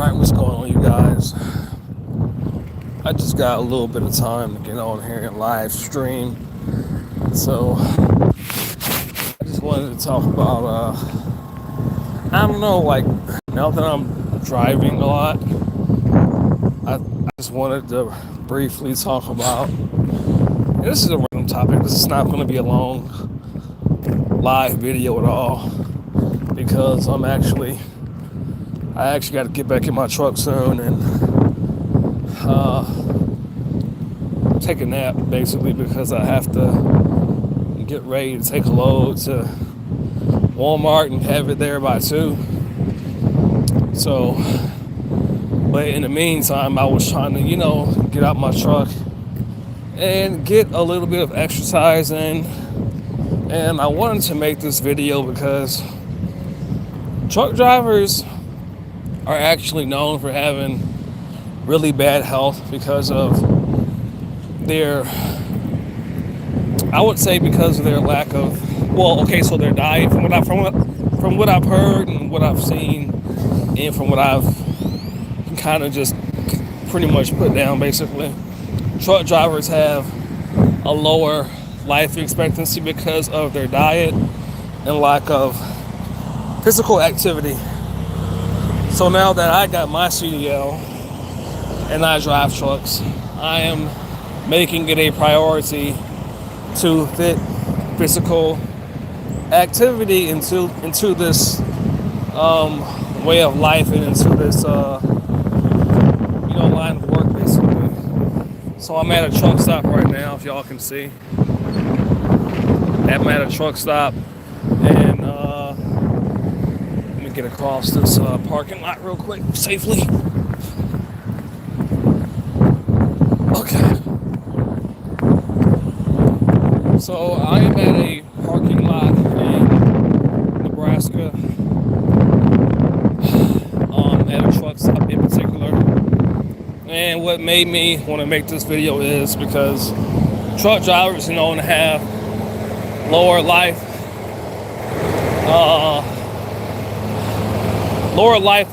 Alright, what's going on, you guys? I just got a little bit of time to get on here and live stream. So, I just wanted to talk about, I don't know, like, now that I'm driving a lot, I just wanted to briefly talk about, this is a random topic, this is not going to be a long live video at all, because I actually got to get back in my truck soon and take a nap, basically, because I have to get ready to take a load to Walmart and have it there by 2. So, but in the meantime, I was trying to, get out my truck and get a little bit of exercise in. And I wanted to make this video because truck drivers are actually known for having really bad health because of their, I would say because of their lack of, so their diet, from what I've heard and what I've seen, and from what I've kind of just pretty much put down, basically, truck drivers have a lower life expectancy because of their diet and lack of physical activity. So now that I got my CDL and I drive trucks, I am making it a priority to fit physical activity into this way of life and into this line of work, basically. So I'm at a truck stop right now, if y'all can see. I'm at a truck stop, and let me get across this parking lot real quick, safely. Okay. So I am at a parking lot in Nebraska, at a truck stop in particular. And what made me want to make this video is because truck drivers are known to have lower life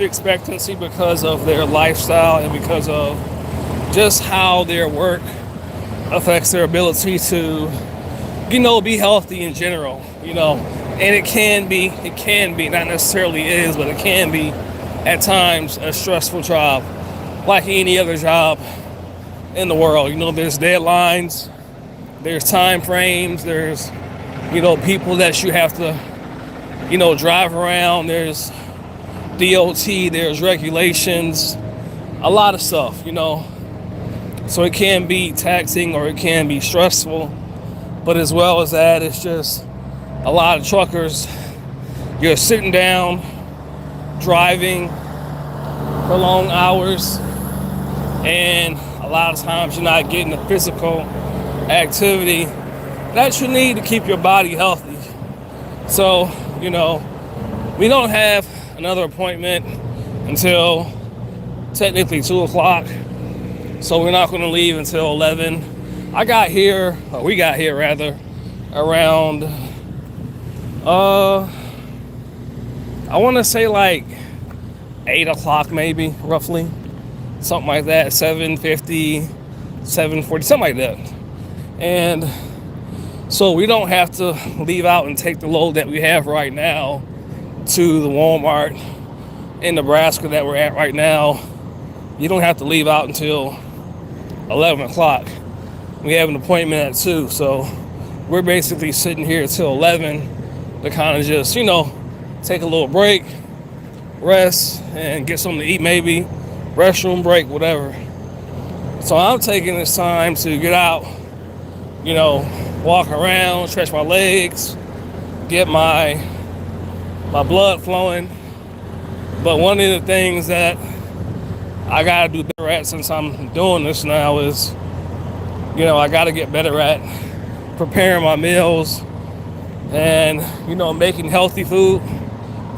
expectancy because of their lifestyle and because of just how their work affects their ability to, be healthy in general, and it can be, not necessarily is, but it can be at times a stressful job, like any other job in the world. There's deadlines, there's time frames, there's, people that you have to, drive around, there's DOT, there's regulations, a lot of stuff, So it can be taxing or it can be stressful, but as well as that, it's just a lot of truckers, you're sitting down, driving for long hours, and a lot of times you're not getting the physical activity that you need to keep your body healthy. So, we don't have another appointment until technically 2 o'clock. So we're not going to leave until 11. We got here around, I want to say like 8 o'clock maybe, roughly. Something like that, 7:50, 7:40, something like that. And so we don't have to leave out and take the load that we have right now to the Walmart in Nebraska that we're at right now. You don't have to leave out until 11 o'clock. We have an appointment at 2, so we're basically sitting here till 11 to kind of just, take a little break, rest, and get something to eat maybe, restroom break, whatever. So I'm taking this time to get out, walk around, stretch my legs, get my blood flowing. But one of the things that I gotta do better at, since I'm doing this now, is, I gotta get better at preparing my meals and, making healthy food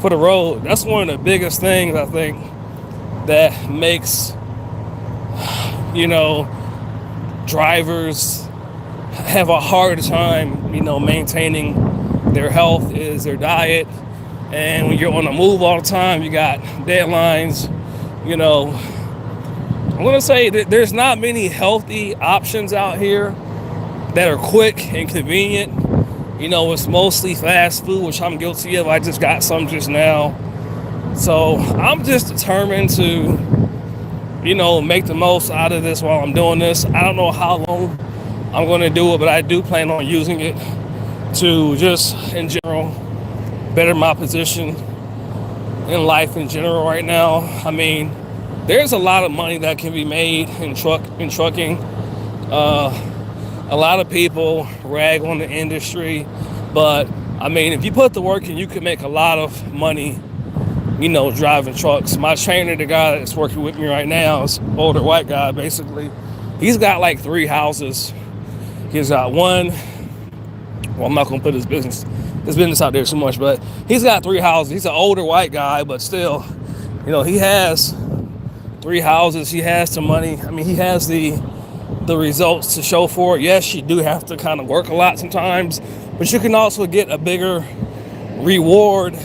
for the road. That's one of the biggest things, I think, that makes, drivers have a hard time, maintaining their health, is their diet. And when you're on the move all the time, you got deadlines, You know, I'm gonna say that there's not many healthy options out here that are quick and convenient. You know, it's mostly fast food, which I'm guilty of. I just got some just now. So I'm just determined to, make the most out of this while I'm doing this. I don't know how long I'm going to do it, but I do plan on using it to just, in general, better my position in life in general right now. I mean, there's a lot of money that can be made in trucking. A lot of people rag on the industry, but I mean, if you put the work in, you can make a lot of money, driving trucks. My trainer, the guy that's working with me right now, is an older white guy, basically. He's got like 3 houses. He's got one, well, I'm not going to put his business out there too much, but he's got 3 houses. He's an older white guy, but still, he has 3 houses. He has the money. I mean, he has the results to show for it. Yes, you do have to kind of work a lot sometimes, but you can also get a bigger reward.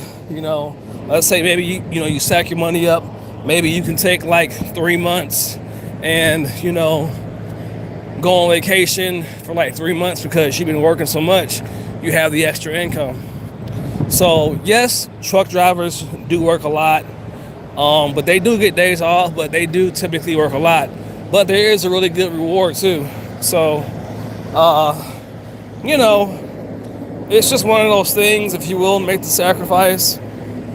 Let's say maybe you stack your money up. Maybe you can take like 3 months and go on vacation for like 3 months because you've been working so much. You have the extra income. So yes, truck drivers do work a lot, but they do get days off. But they do typically work a lot. But there is a really good reward too. So, it's just one of those things. If you will make the sacrifice,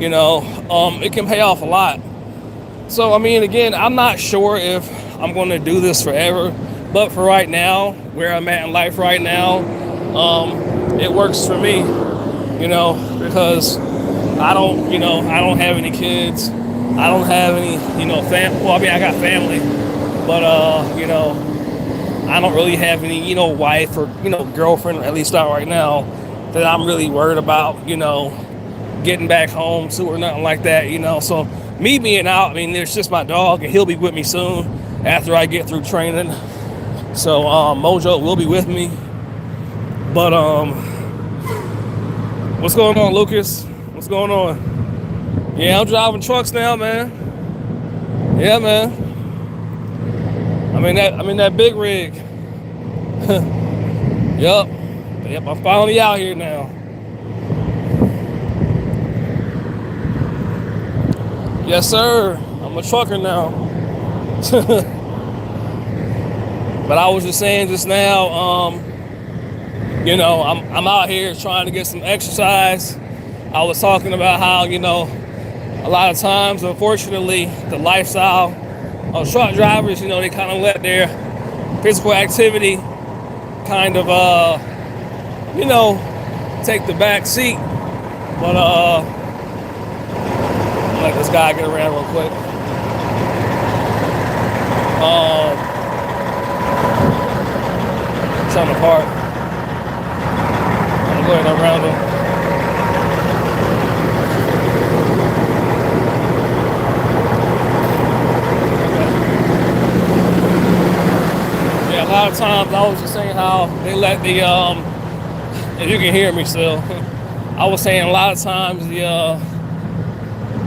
it can pay off a lot. So, I mean, again, I'm not sure if I'm going to do this forever. But for right now, where I'm at in life right now, it works for me. Because I don't have any kids. I don't have any, well, I mean, I got family. But, I don't really have any, wife or, girlfriend, at least not right now, that I'm really worried about, getting back home to or nothing like that, So me being out, I mean, there's just my dog, and he'll be with me soon after I get through training. So Mojo will be with me. But what's going on, Lucas? What's going on? Yeah, I'm driving trucks now, man. Yeah, man. I'm in that big rig. Yep, I'm finally out here now. Yes, sir. I'm a trucker now. But I was just saying just now, I'm out here trying to get some exercise. I was talking about how, a lot of times, unfortunately, the lifestyle of truck drivers, they kind of let their physical activity kind of, take the back seat. But I'll let this guy get around real quick. Trying to park. I'm going around him. A lot of times I was just saying how they let the if you can hear me still, I was saying a lot of times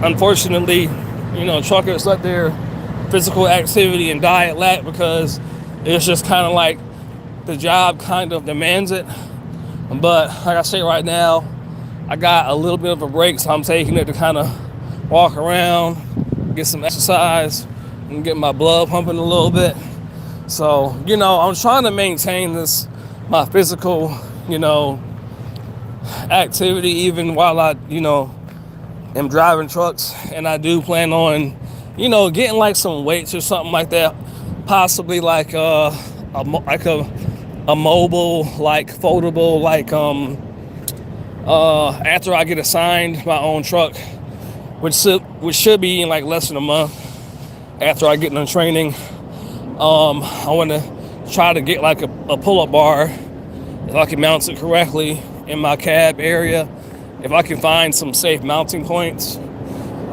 unfortunately, truckers let their physical activity and diet lack because it's just kind of like the job kind of demands it. But like I say right now, I got a little bit of a break, so I'm taking it to kind of walk around, get some exercise, and get my blood pumping a little bit. So, I'm trying to maintain my physical, activity even while I, am driving trucks. And I do plan on, getting like some weights or something like that. Possibly like a mobile, like foldable, like after I get assigned my own truck, which should be in like less than a month after I get in training. I want to try to get like a pull-up bar if I can mount it correctly in my cab area. If I can find some safe mounting points,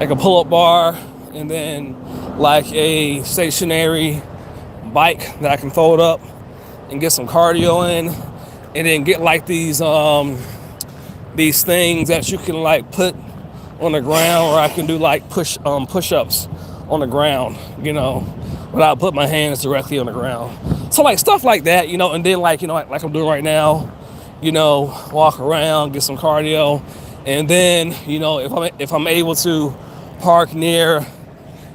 like a pull-up bar, and then like a stationary bike that I can fold up and get some cardio in, and then get like these things that you can like put on the ground, or I can do like push-ups on the ground, without putting my hands directly on the ground. So like stuff like that, and then like, like I'm doing right now, walk around, get some cardio. And then, if I'm able to park near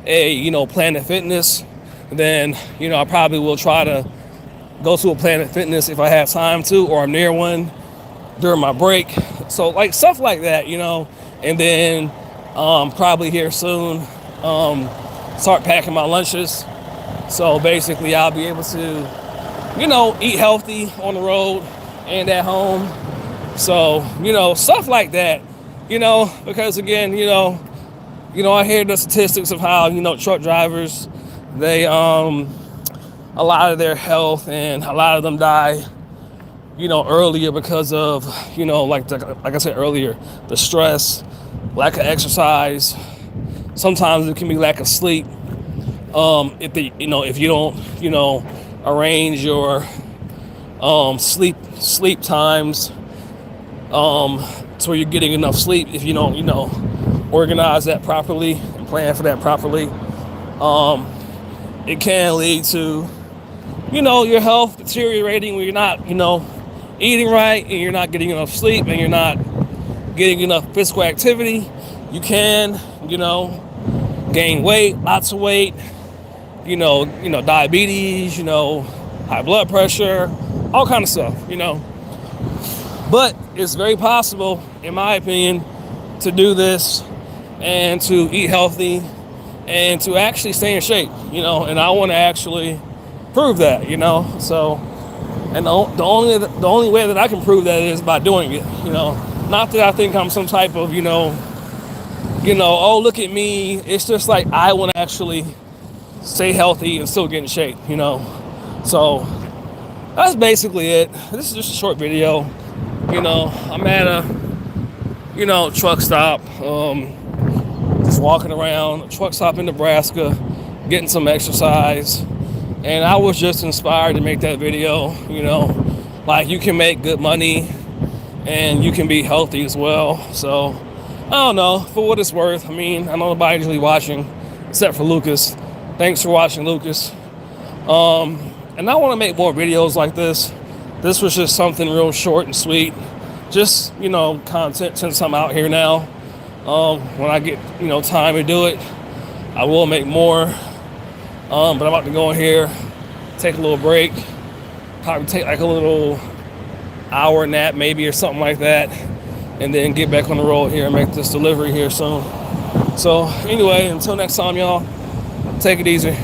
a, Planet Fitness, then, I probably will try to go to a Planet Fitness if I have time to, or I'm near one during my break. So like stuff like that, and then probably here soon start packing my lunches. So basically I'll be able to, eat healthy on the road and at home. So, stuff like that, because again, I hear the statistics of how, truck drivers, they, a lot of their health and a lot of them die, earlier because of, like I said earlier, the stress, lack of exercise. Sometimes it can be lack of sleep. If you don't, arrange your sleep times, so you're getting enough sleep. If you don't, organize that properly and plan for that properly, it can lead to, your health deteriorating when you're not, eating right and you're not getting enough sleep and you're not getting enough physical activity. You can, gain weight, lots of weight, diabetes, high blood pressure, all kind of stuff, But it's very possible, in my opinion, to do this and to eat healthy and to actually stay in shape, and I want to actually prove that, So, and the only way that I can prove that is by doing it, Not that I think I'm some type of, oh, look at me. It's just like I want to actually stay healthy and still get in shape, So that's basically it. This is just a short video. I'm at a, truck stop, just walking around a truck stop in Nebraska, getting some exercise. And I was just inspired to make that video, like you can make good money and you can be healthy as well. So I don't know, for what it's worth. I mean, I know nobody's really watching except for Lucas. Thanks for watching, Lucas. And I want to make more videos like this. This was just something real short and sweet. Just, content since I'm out here now. When I get, time to do it, I will make more. But I'm about to go in here, take a little break, probably take like a little hour nap maybe or something like that, and then get back on the road here and make this delivery here soon. So anyway, until next time, y'all, take it easy.